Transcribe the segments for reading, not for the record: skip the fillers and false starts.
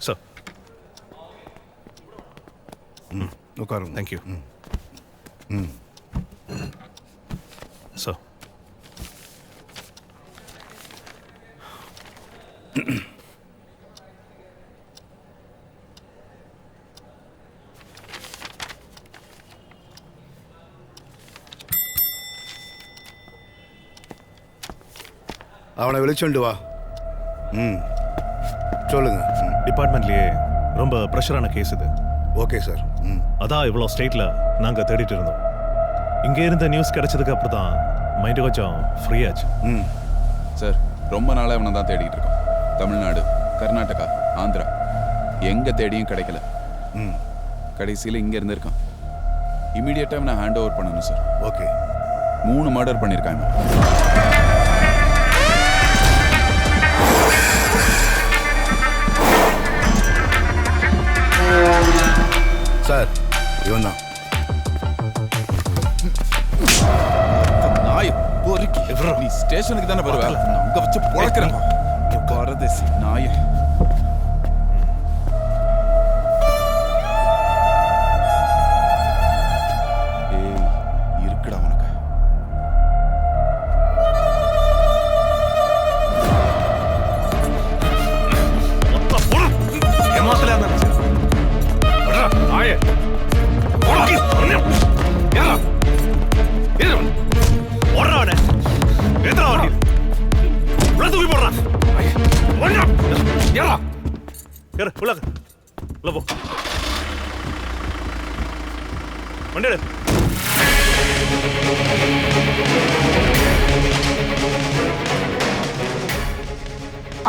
Sir. உட்காருங்க. Thank you sir. அவனை விழிச்சுண்டு வா. சொல்லுங்க. டிபார்ட்மெண்ட்லேயே ரொம்ப ப்ரெஷரான கேஸ் இது. Okay sir. அதான் இவ்வளோ ஸ்டேட்டில் நாங்கள் தேடிட்டு இருந்தோம். இங்கே இருந்த நியூஸ் கிடைச்சதுக்கு அப்புறம் தான் மைண்டு கொஞ்சம் ஃப்ரீ ஆச்சு. சார், ரொம்ப நாளாக இவனை தான் தேடிட்டு இருக்கோம். தமிழ்நாடு, கர்நாடகா, ஆந்திரா எங்கே தேடியும் கிடைக்கல. கடைசியில் இங்கே இருந்திருக்கான். இமீடியட்டாக இவனை ஹேண்ட் ஓவர் பண்ணணும் சார். ஓகே. 3 மர்டர் பண்ணியிருக்காங்க. சார், இவன் தான். நாய் பொறுக்கி நீ ஸ்டேஷனுக்கு தானே வருவ? நான் அங்க வச்சு பொழக்கிறேன். பாரதேசி நாய். ஏய், இருக்குடா உனக்கு.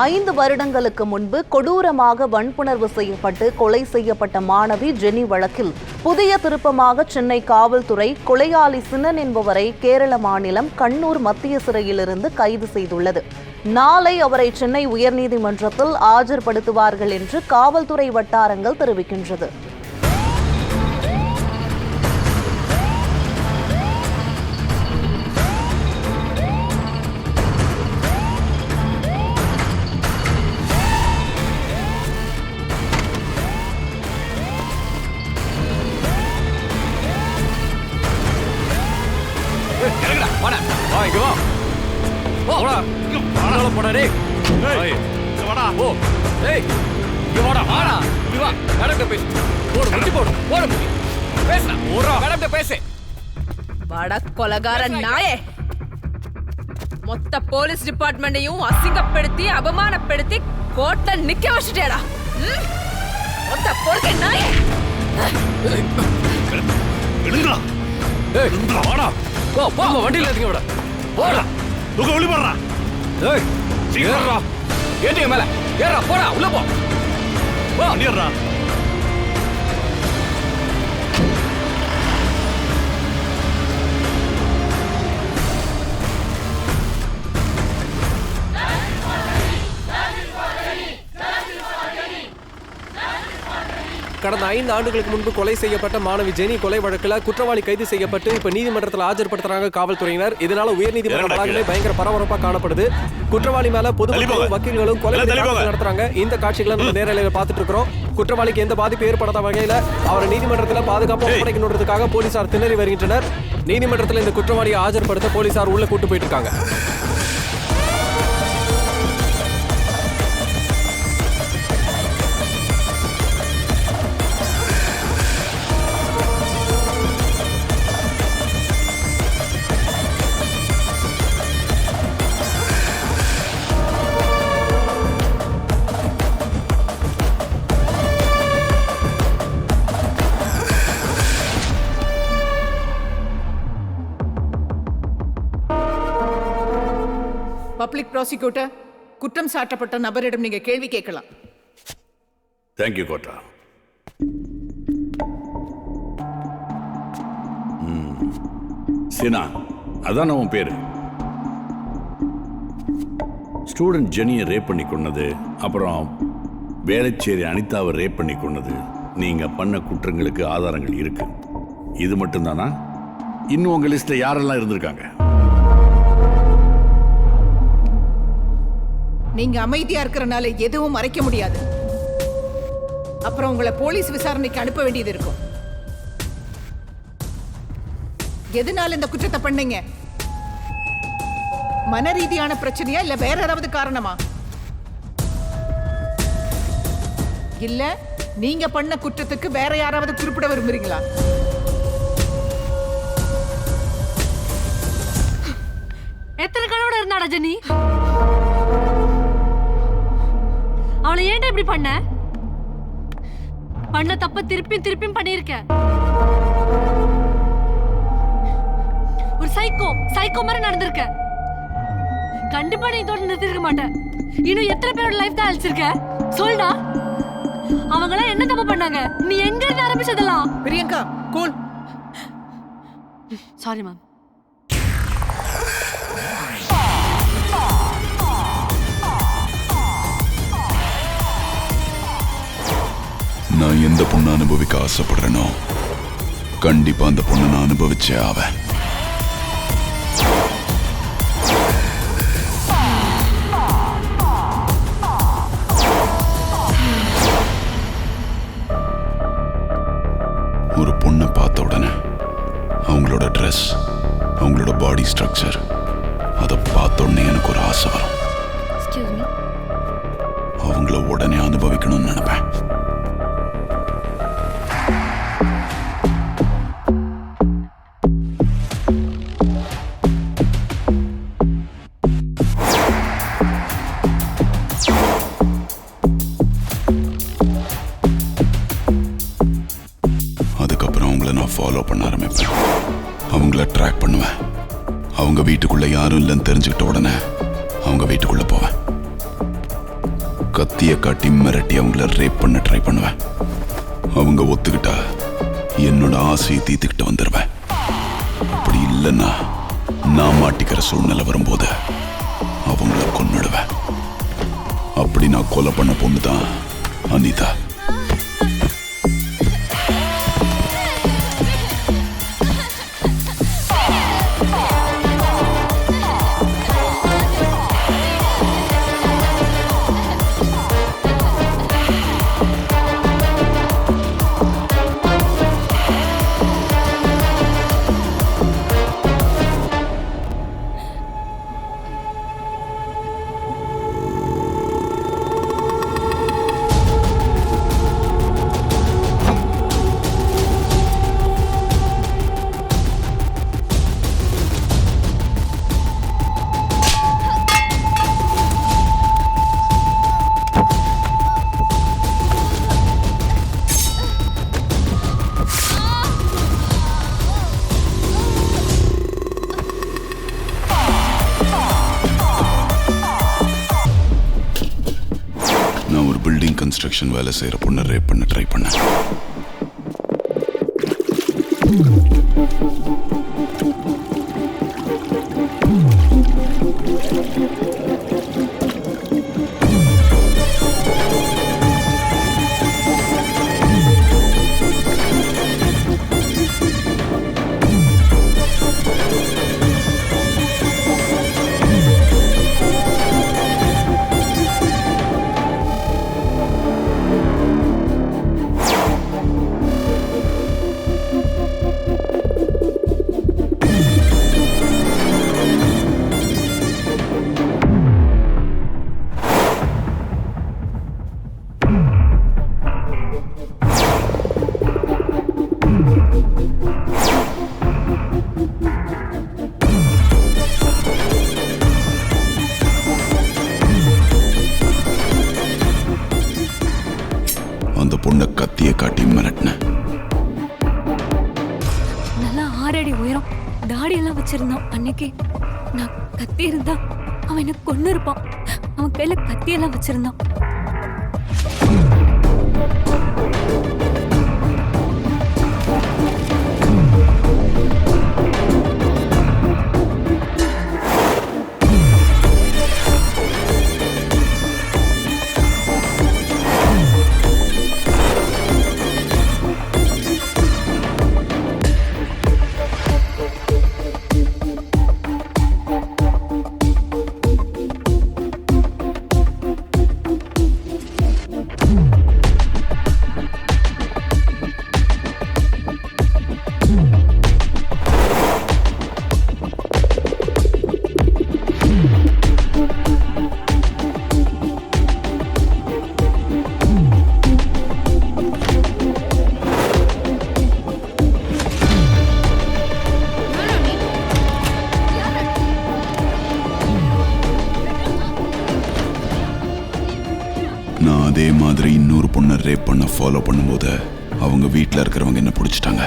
ஐந்து வருடங்களுக்கு முன்பு கொடூரமாக வன்புணர்வு செய்யப்பட்டு கொலை செய்யப்பட்ட மாணவி ஜெனி வழக்கில் புதிய திருப்பமாக சென்னை காவல்துறை கொலையாளி சின்னன் என்பவரை கேரள மாநிலம் கண்ணூர் மத்திய சிறையிலிருந்து கைது செய்துள்ளது. நாளை அவரை சென்னை உயர்நீதிமன்றத்தில் ஆஜர்படுத்துவார்கள் என்று காவல்துறை வட்டாரங்கள் தெரிவிக்கின்றது. கொலகார நாயே, மொத்த போலீஸ் டிபார்ட்மெண்டையும் அசிங்கப்படுத்தி அவமானப்படுத்தி கோர்ட்ல நிக்க வச்சுட்டேடா. மொத்த பொறுக்கை நாயே. வண்டியில ஏத்திங்க விட போடா. தூக்க ஒளி போடுறா. ஏறா ஏடிஎம் மேல ஏறா. போடா உள்ள போ. ஏறா. கடந்த 5 ஆண்டுகளுக்கு முன்பு கொலை செய்யப்பட்ட மாணவி ஜெனி கொலை வழக்கில் குற்றவாளி கைது செய்யப்பட்டு இப்ப நீதிமன்றத்தில் ஆஜர்படுத்துறாங்க காவல்துறையினர். இதனால உயர்நீதிமன்ற வளாகமே பயங்கர பரபரப்பா காணப்படுது. குற்றவாளி மேல பொதுமக்களும் வக்கீல்களும் கொலை நடத்துறாங்க. இந்த காட்சிகளை நம்ம நேரலையில பார்த்துட்டு இருக்கிறோம். குற்றவாளிக்கு எந்த பாதிப்பு ஏற்படாத வகையில அவரை நீதிமன்றத்தில் பாதுகாப்பு ஒப்படைக்கணுன்றதுக்காக போலீசார் திணறி வருகின்றனர். நீதிமன்றத்தில் இந்த குற்றவாளியை ஆஜர்படுத்த போலீசார் உள்ள கூட்டு போயிட்டு இருக்காங்க. பப்ளிக் ப்ராசிக்யூட்டர், குற்றம் சாட்டப்பட்ட நபரிடம் நீங்க கேள்வி கேட்கலாம். Thank you quota. சினா, அதான் உன் பேரு. ஸ்டூடெண்ட் ஜெனியை ரேப் பண்ணி கொண்டது, அப்புறம் வேளச்சேரி அனிதாவை ரேப் பண்ணி கொண்டது, நீங்க பண்ண குற்றங்களுக்கு ஆதாரங்கள் இருக்கு. இது மட்டும்தானா? இன்னும் உங்க லிஸ்ட்ல யாரெல்லாம் இருந்திருக்காங்க? நீங்க அமைதியா இருக்கிறனால எதுவும் மறைக்க முடியாது. அப்புறம் உங்களை போலீஸ் விசாரணைக்கு அனுப்ப வேண்டியது இருக்கும். எதனால இந்த குற்றத்தை பண்ணீங்க? மன ரீதியான பிரச்சனையா இல்ல வேற ஏதாவது காரணமா? இல்ல நீங்க பண்ண குற்றத்துக்கு வேற யாராவது குறிப்பிட விரும்புறீங்களா? எத்தனை கனவோட இருந்தாடா ஜெனி? அவளை ஏன்டா இப்படி பண்ண தப்ப திருப்பியும் பண்ணிருக்க. ஒரு சைக்கோ மாதிரி நடந்திருக்க. கண்டிப்பா நீ இதோட நிறுத்திருக்க மாட்டேன். இன்னும் எத்தனை பேரோட லைஃப் தான் அழிச்சிருக்க? சொல்டா. அவங்க எல்லாம் என்ன தப்பு பண்ணாங்க? நீ எங்க இருந்து ஆரம்பிச்சதெல்லாம்? பிரியங்கா கூல். Sorry ma'am. நான் எந்த பொண்ணை அனுபவிக்க ஆசைப்படுறேனோ கண்டிப்பா அந்த பொண்ணை நான் அனுபவிச்சே ஆவேன். ஒரு பொண்ணை பார்த்த உடனே அவங்களோட ட்ரெஸ், அவங்களோட பாடி ஸ்ட்ரக்சர், அதை பார்த்த உடனே எனக்கு ஒரு ஆசை வரும். அவங்கள உடனே அனுபவிக்கணும்னு நினைப்பேன். அதுக்கப்புறம் அவங்கள நான் ஃபாலோ பண்ண ஆரம்பிப்பேன். அவங்கள ட்ராக் பண்ணுவேன். அவங்க வீட்டுக்குள்ள யாரும் இல்லைன்னு தெரிஞ்சுக்கிட்ட உடனே அவங்க வீட்டுக்குள்ள போவேன். கத்திய காட்டி மிரட்டி அவங்கள ரேப் பண்ண ட்ரை பண்ணுவேன். அவங்க ஒத்துக்கிட்டா என்னோட ஆசையை தீர்த்துக்கிட்டு வந்துடுவேன். அப்படி இல்லைன்னா நான் மாட்டிக்கிற சூழ்நிலை வரும்போது அவங்கள கொன்னுடுவேன். அப்படி நான் கொலை பண்ண பொண்ணு தான் அனிதா. பில்டிங் கன்ஸ்ட்ரக்ஷன் வேலை செய்யற பொண்ணை ரேப் பண்ண ட்ரை பண்ணேன். அந்த பொண்ணை கத்திய காட்டி மிரட்டினேன். நல்லா 6 அடி உயரம், தாடி எல்லாம் வச்சிருந்தான். அன்னைக்கு நான் கத்தி இருந்தா அவன் என்ன கொன்னு இருப்பான். அவன் கையில கத்தி எல்லாம் வச்சிருந்தான். நான் அதே மாதிரி இன்னொரு பொண்ணை ரேப் பண்ண ஃபாலோ பண்ணும்போது அவங்க வீட்டில் இருக்கிறவங்க என்ன பிடிச்சிட்டாங்க.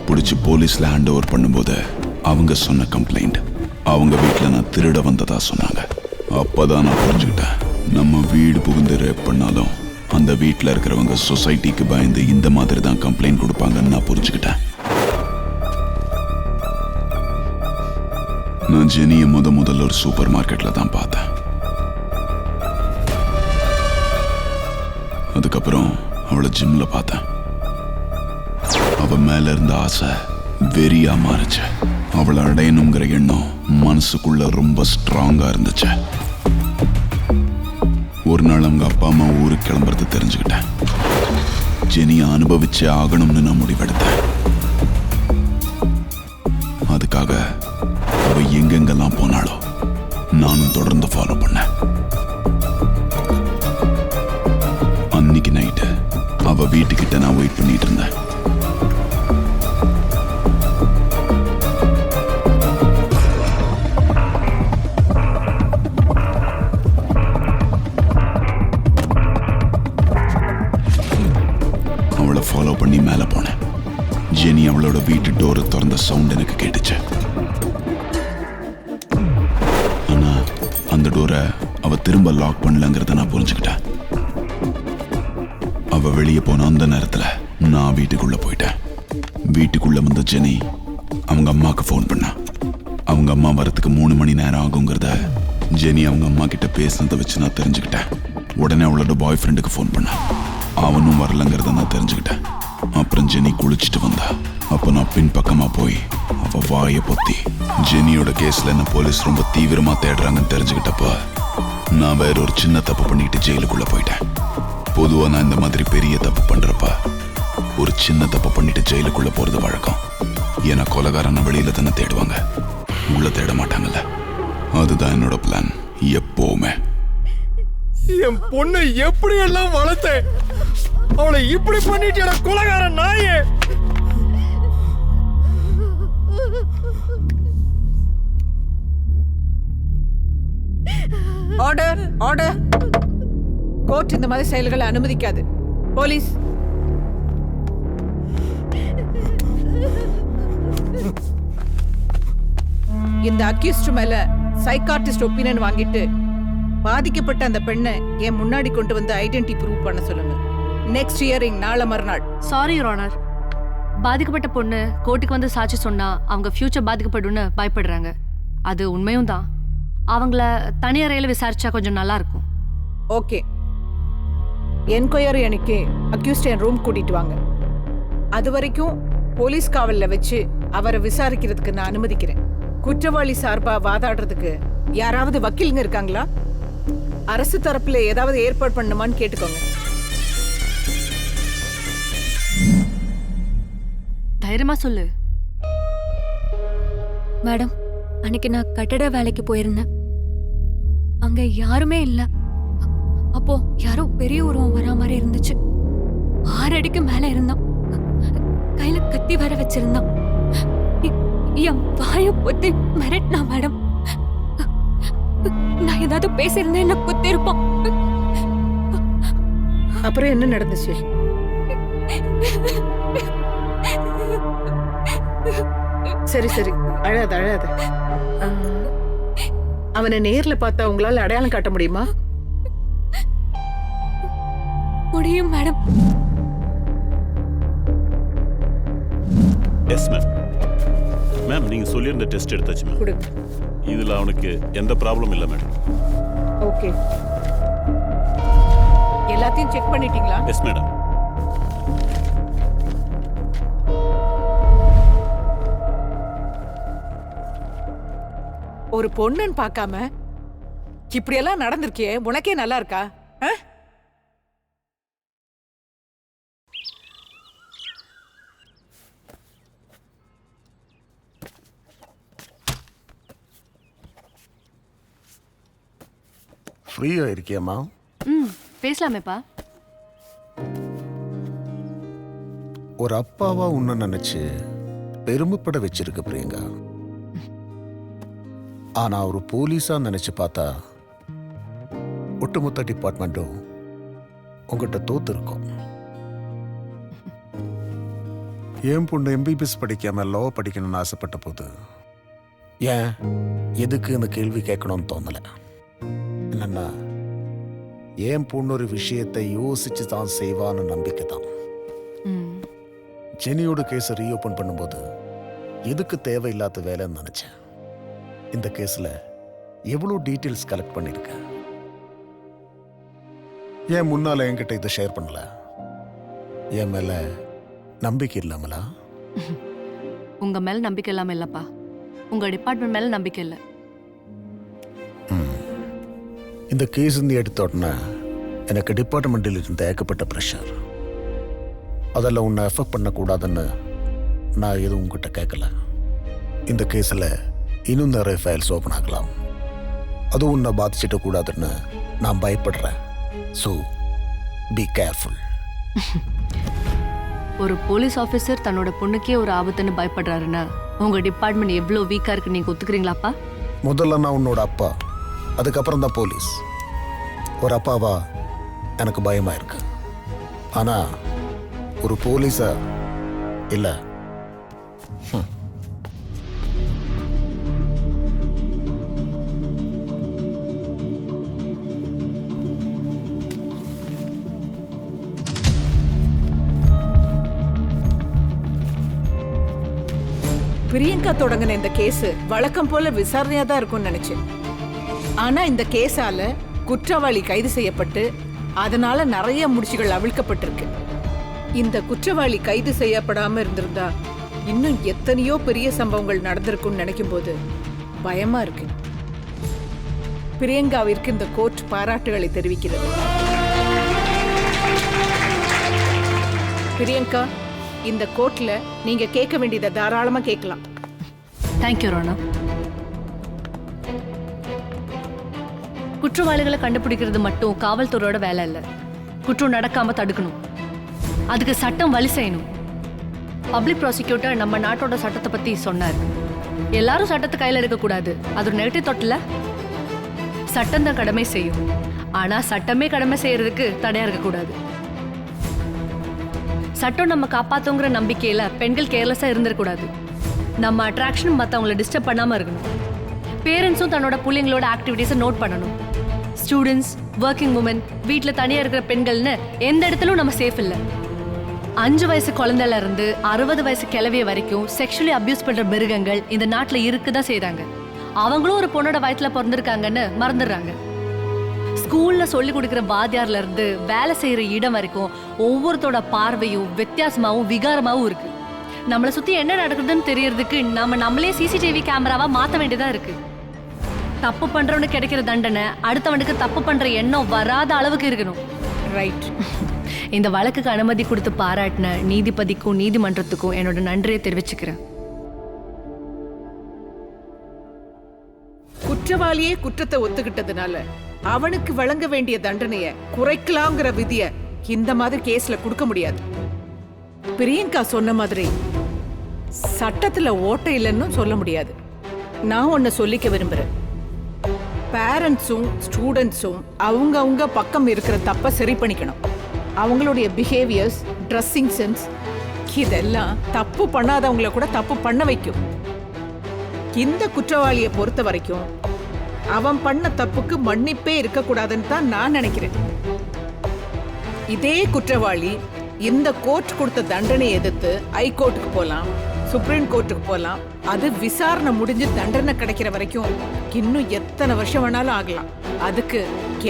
பிடிச்சி போலீஸில் ஹேண்ட் ஓவர் பண்ணும்போது அவங்க சொன்ன கம்ப்ளைண்ட் அவங்க வீட்டில் நான் திருட வந்ததா சொன்னாங்க. அப்போதான் நான் புரிஞ்சுக்கிட்டேன், நம்ம வீடு புகுந்து ரேப் பண்ணாலும் அந்த வீட்டில் இருக்கிறவங்க சொசைட்டிக்கு பயந்து இந்த மாதிரி தான் கம்ப்ளைண்ட் கொடுப்பாங்கன்னு நான் புரிஞ்சுக்கிட்டேன். நான் ஜெனியை முதல்ல ஒரு சூப்பர் மார்க்கெட்டில் தான் பார்த்தேன். அதுக்கப்புறம் அவளை ஜிம்ல பார்த்தேன். அவ மேல இருந்த ஆசை வெறியா மாறுச்சு. அவளை அடையணுங்கிற எண்ணம் மனசுக்குள்ள ரொம்ப ஸ்ட்ராங்கா இருந்துச்சு. ஒரு நாள் அவங்க அப்பா அம்மா ஊருக்கு கிளம்புறது தெரிஞ்சுக்கிட்டேன். ஜெனியை அனுபவிச்சே ஆகணும்னு நான் முடிவெடுத்தேன். அதுக்காக அவ எங்கெங்கெல்லாம் போனாலோ நானும் தொடர்ந்து ஃபாலோ பண்ணேன். அன்னைக்கு நைட்டு அவ வீட்டுக்கிட்ட நான் வெயிட் பண்ணிட்டு இருந்தேன். அவளை ஃபாலோ பண்ணி மேலே போனேன். ஜெனி அவளோட வீட்டு டோரை திறந்த சவுண்ட் எனக்கு கேட்டுச்சு. ஆனா அந்த டோரை அவ திரும்ப லாக் பண்ணலங்கிறத நான் புரிஞ்சுக்கிட்டேன். அவ வெளியே போன அந்த நேரத்துல நான் வீட்டுக்குள்ள போயிட்டேன். வீட்டுக்குள்ள வந்த ஜெனி அவங்க அம்மாக்கு ஃபோன் பண்ணா. அவங்க அம்மா வரத்துக்கு 3 மணி நேரம் ஆகுங்கிறத ஜெனி அவங்க அம்மா கிட்ட பேசினதை வச்சு நான் தெரிஞ்சுக்கிட்டேன். உடனே அவளோட பாய் ஃப்ரெண்டுக்கு ஃபோன் பண்ணா. அவனும் வரலங்கிறத நான் தெரிஞ்சுக்கிட்டேன். அப்புறம் ஜெனி குளிச்சுட்டு வந்தா. அப்போ நான் பின்பக்கமா போய் அவ வாயை பொத்தி ஜெனியோட கேஸ்ல என்ன போலீஸ் ரொம்ப தீவிரமா தேடுறாங்கன்னு தெரிஞ்சுக்கிட்டப்ப நான் வேற ஒரு சின்ன தப்பு பண்ணிட்டு ஜெயிலுக்குள்ள போயிட்டேன். பொதுவா நான் இந்த மாதிரி பெரிய தப்பு பண்றப்ப ஒரு சின்ன தப்பு பண்ணிட்டு ஜெயிலுக்குள்ள போறது வழக்கம். ஏன்னா கொலைகாரன வெளியில தானே தேடுவாங்க, உள்ள தேட மாட்டாங்கல்ல. அதுதான் என்னோட பிளான் எப்பவுமே. என் பொண்ணை எப்படி எல்லாம் வளர்த்தேன், அவளை இப்படி பண்ணிட்டு கொலைகாரன் நாயே. Order order. கோர்ட் இந்த மாதிரி செயல்களை அனுமதிக்காது. போலீஸ். இந்த அக்யூஸ்ட் மேல சைக்கார்டிஸ்ட் ஒப்பீனியன் வாங்கிட்டு பாதிக்கப்பட்ட அந்த பெண்ணை என் முன்னாடி கொண்டு வந்து ஐடென்டி ப்ரூவ் பண்ண சொல்லுங்க. நெக்ஸ்ட் ஹியரிங் நாளை மறுநாள். சாரி யுவர் ஆனர், பாதிக்கப்பட்ட பொண்ணு கோர்ட்டுக்கு வந்து சாட்சி சொன்னா அவங்க ஃபியூச்சர் பாதிக்கப்படும்னு பயப்படுறாங்க. அது உண்மையும் தான். அவங்கள தனி அறையில் விசாரிச்சா கொஞ்சம் நல்லா இருக்கும். ஓகே, என்கொயரி அன்னைக்கு அக்யூஸ்ட் என் ரூம் கூட்டிட்டு வாங்க. அது வரைக்கும் போலீஸ் காவல்ல வச்சு அவரை விசாரிக்கிறதுக்கு நான் அனுமதிக்கிறேன். குற்றவாளி சார்பா வாதாடுறதுக்கு யாராவது வக்கீலுங்க இருக்காங்களா? அரசு தரப்புல ஏதாவது ஏற்பாடு பண்ணுமான்னு கேட்டுக்கோங்க. தைரியமா சொல்லு. மேடம், அன்னைக்கு நான் கட்டட வேலைக்கு போயிருந்தேன். அங்க யாருமே இல்ல. அப்போ யாரோ பெரிய உருவம் வரா மாதிரி இருந்துச்சு. 6 அடிக்கு மேல இருந்தான். கையில கத்தி வர வச்சிருந்தான். என் வாய பொத்தி மிரட்டினா மேடம். நான் ஏதாவது பேசியிருந்தேன் என்ன குத்தி இருப்பான். அப்புறம் என்ன நடந்துச்சு? சரி சரி, அழாத அழாத. அவனை நேர்ல பார்த்தா உங்களால அடையாளம் காட்ட முடியுமா? முடியும் மேடம். Yes ma'am. மேம், நீங்க சொல்லியிருந்த டெஸ்ட் எடுத்தாச்சு மேம். கொடுங்க. இதுல அவனுக்கு எந்த ப்ராப்ளம் இல்லை மேடம். ஓகே, எல்லாத்தையும் செக் பண்ணிட்டீங்களா? Yes madam. ஒரு பொண்ணுன்னு பார்க்காம இப்படி எல்லாம் நடந்திருக்கியே, உனக்கே நல்லா இருக்கா? ஃப்ரீயா இருக்கியம்மா? பேசலாமேப்பா. ஒரு அப்பாவா உன்னை நினைச்சு பெருமைப்பட வச்சிருக்க பிரியங்கா. ஆனா ஒரு போலீஸா நினைச்சு பார்த்தா ஒட்டுமொத்த டிபார்ட்மெண்ட்டும் உங்ககிட்ட தோத்து இருக்கோம். என் பொண்ணு MBBS படிக்காம லா படிக்கணும்னு ஆசைப்பட்ட போது ஏன் எதுக்கு இந்த கேள்வி கேட்கணும்னு தோணல. என்னன்னா என் பொண்ணு ஒரு விஷயத்தை யோசிச்சு தான் செய்வான்னு நம்பிக்கை தான். ஜெனியோட கேஸை ரீஓபன் பண்ணும்போது எதுக்கு தேவையில்லாத வேலைன்னு நினைச்சேன். இந்த கேஸ்ல எவ்வளோ டீட்டெயில்ஸ் கலெக்ட் பண்ணிருக்கேன். ஏன் முன்னால என்கிட்ட இதை ஷேர் பண்ணல? என் மேல நம்பிக்கை இல்லாமலா? உங்க மேல நம்பிக்கை இல்லாம இல்லப்பா, உங்க டிபார்ட்மெண்ட் மேல நம்பிக்கை இல்லை. இந்த கேஸ் இருந்து எடுத்த உடனே எனக்கு டிபார்ட்மெண்ட்டில் இருந்த ஏகப்பட்ட ப்ரெஷர். அதெல்லாம் உன்னை எஃபெக்ட் பண்ணக்கூடாதுன்னு நான் எதுவும் உங்ககிட்ட கேட்கல. இந்த கேஸில் இன்னும் நிறைய ஃபைல்ஸ் ஓப்பன் ஆகலாம். அதுவும் உன்னை பாதிச்சிட்ட கூடாதுன்னு நான் பயப்படுறேன். So be careful. ஒரு போலீஸ் ஆஃபீஸர் தன்னோட பொண்ணுக்கே ஒரு ஆபத்துன்னு பயப்படுறாருன்னா உங்க டிபார்ட்மெண்ட் எவ்வளோ வீக்கா இருக்கு நீங்க ஒத்துக்கிறீங்களாப்பா? முதல்ல நான் உன்னோட அப்பா, அதுக்கப்புறம் தான் போலீஸ். ஒரு அப்பாவா எனக்கு பயமா இருக்கு. ஆனா ஒரு போலீஸா இல்ல. பிரியங்கா தொடங்கின இந்த கேஸ் வழக்கம் போல விசாரணையா தான் இருக்கும்னு நினைச்சேன். ஆனா இந்த கேஸால குற்றவாளி கைது செய்யப்பட்டு அதனால நிறைய முடிச்சுகள் அவிழ்க்கப்பட்டிருக்கு. இந்த குற்றவாளி கைது செய்யப்படாம இருந்திருந்தா இன்னும் எத்தனையோ பெரிய சம்பவங்கள் நடந்திருக்கும்னு நினைக்கும் போது பயமா இருக்கு. பிரியங்காவிற்கு இந்த கோர்ட் பாராட்டுகளை தெரிவிக்கிறது. பிரியங்கா, இந்த கோர்ட்ல நீங்க கேட்க வேண்டியதை தாராளமா கேட்கலாம். தேங்க்யூ ரோனா. குற்றவாளிகளை கண்டுபிடிக்கிறது மட்டும் காவல்துறையோட வேலை இல்லை. குற்றம் நடக்காம தடுக்கணும். அதுக்கு சட்டம் வழி செய்யணும். பப்ளிக் ப்ராசிக்யூட்டர் நம்ம நாட்டோட சட்டத்தை பத்தி சொன்னார். எல்லாரும் சட்டத்தை கையில் எடுக்கக்கூடாது. அது ஒரு நெகட்டிவ் தொட்டில். சட்டம் தான் கடமை செய்யும். ஆனா சட்டமே கடமை செய்யறதுக்கு தடையா இருக்கக்கூடாது. சட்டம் நம்ம காப்பாத்துங்கிற நம்பிக்கையில பெண்கள் கேர்லெஸ்ஸா இருந்துடக்கூடாது. நம்ம அட்ராக்ஷன் மற்றவங்களை டிஸ்டர்ப் பண்ணாம இருக்கணும். பேரண்ட்ஸும் தன்னோட பிள்ளைங்களோட ஆக்டிவிட்டீஸை நோட் பண்ணணும். ஸ்டூடெண்ட்ஸ், ஒர்க்கிங் உமன், வீட்டில் தனியாக இருக்கிற பெண்கள்னு எந்த இடத்துலும் நம்ம சேஃப் இல்லை. 5 வயசு குழந்தைல இருந்து 60 வயசு கிழவிய வரைக்கும் செக்ஷுவலி அபியூஸ் பண்ற மிருகங்கள் இந்த நாட்டில் இருக்குதான் செய்றாங்க. அவங்களும் ஒரு பொண்ணோட வயத்துல பிறந்திருக்காங்கன்னு மறந்துடுறாங்க. ஸ்கூல்ல சொல்லி கொடுக்குற வாத்தியார்ல இருந்து வேலை செய்யற இடம் வரைக்கும் ஒவ்வொருத்தோட பார்வையும் வித்தியாசமாவும் விகாரமாவும் இருக்கு. நம்மளை சுத்தி என்ன நடக்குதுன்னு தெரியறதுக்கு நம்மளே CCTV கேமராவா மாத்த வேண்டியதா இருக்கு. தப்பு பண்றவனுக்கு கிடைக்கிற தண்டனை அடுத்தவனுக்கு தப்பு பண்ற எண்ணம் வராத அளவுக்கு இருக்கணும். ரைட். இந்த வழக்குக்கு அனுமதி கொடுத்து பாராட்டின நீதிபதிக்கும் நீதிமன்றத்துக்கும் என்னோட நன்றியை தெரிவிச்சுக்கிறேன். குற்றவாளியே குற்றத்தை ஒத்துக்கிட்டதுனால அவனுக்கு வழங்க வேண்டிய தண்டனைய குறைக்கலாங்கிற விதிய இந்த மாதிரி கேஸ்ல கொடுக்க முடியாது. பிரியங்கா சொன்ன மாதிரி சட்டத்துல ஓட்டை இல்லைன்னு சொல்ல முடியாது. நான் ஒன்னு சொல்லிக்க விரும்புறேன். பேரண்ட்ஸும் ஸ்டூடெண்ட்ஸும் அவங்க பக்கம் இருக்கிற தப்ப சரி பண்ணிக்கணும். அவங்களுடைய பிஹேவியர்ஸ், ட்ரெஸ்ஸிங் சென்ஸ் இதெல்லாம் தப்பு பண்ணாதவங்களை கூட தப்பு பண்ண வைக்கும். இந்த குற்றவாளியை பொறுத்த வரைக்கும் அவன் பண்ண தப்புக்கு மன்னிப்பே இருக்கக்கூடாதுன்னு தான் நான் நினைக்கிறேன். இதே குற்றவாளி இந்த கோர்ட் கொடுத்த தண்டனை எதிர்த்து ஹைகோர்ட்டுக்கு போலாம், சுப்ரீம் கோர்ட்டுக்கு போலாம். அது விசாரணை முடிஞ்சு தண்டனை கிடைக்கிற வரைக்கும் இன்னும் எத்தனை வருஷம் வேணாலும் ஆகலாம். அதுக்கு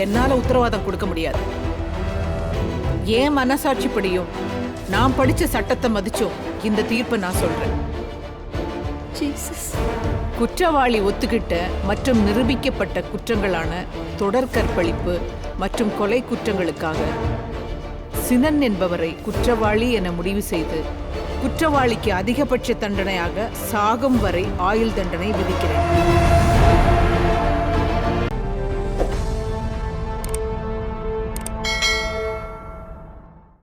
என்னால உத்தரவாதம் கொடுக்க முடியாது. ஏன் மனசாட்சிப்படியும் நான் படிச்ச சட்டத்தை மதிச்சும் இந்த தீர்ப்பை நான் சொல்றேன். குற்றவாளி ஒத்துக்கிட்ட மற்றும் நிரூபிக்கப்பட்ட குற்றங்களான தொடர் கற்பழிப்பு மற்றும் கொலை குற்றங்களுக்காக சினன் என்பவரை குற்றவாளி என முடிவு செய்து குற்றவாளிக்கு அதிகபட்ச தண்டனையாக சாகும் வரை ஆயுள் தண்டனை விதிக்கிறேன்.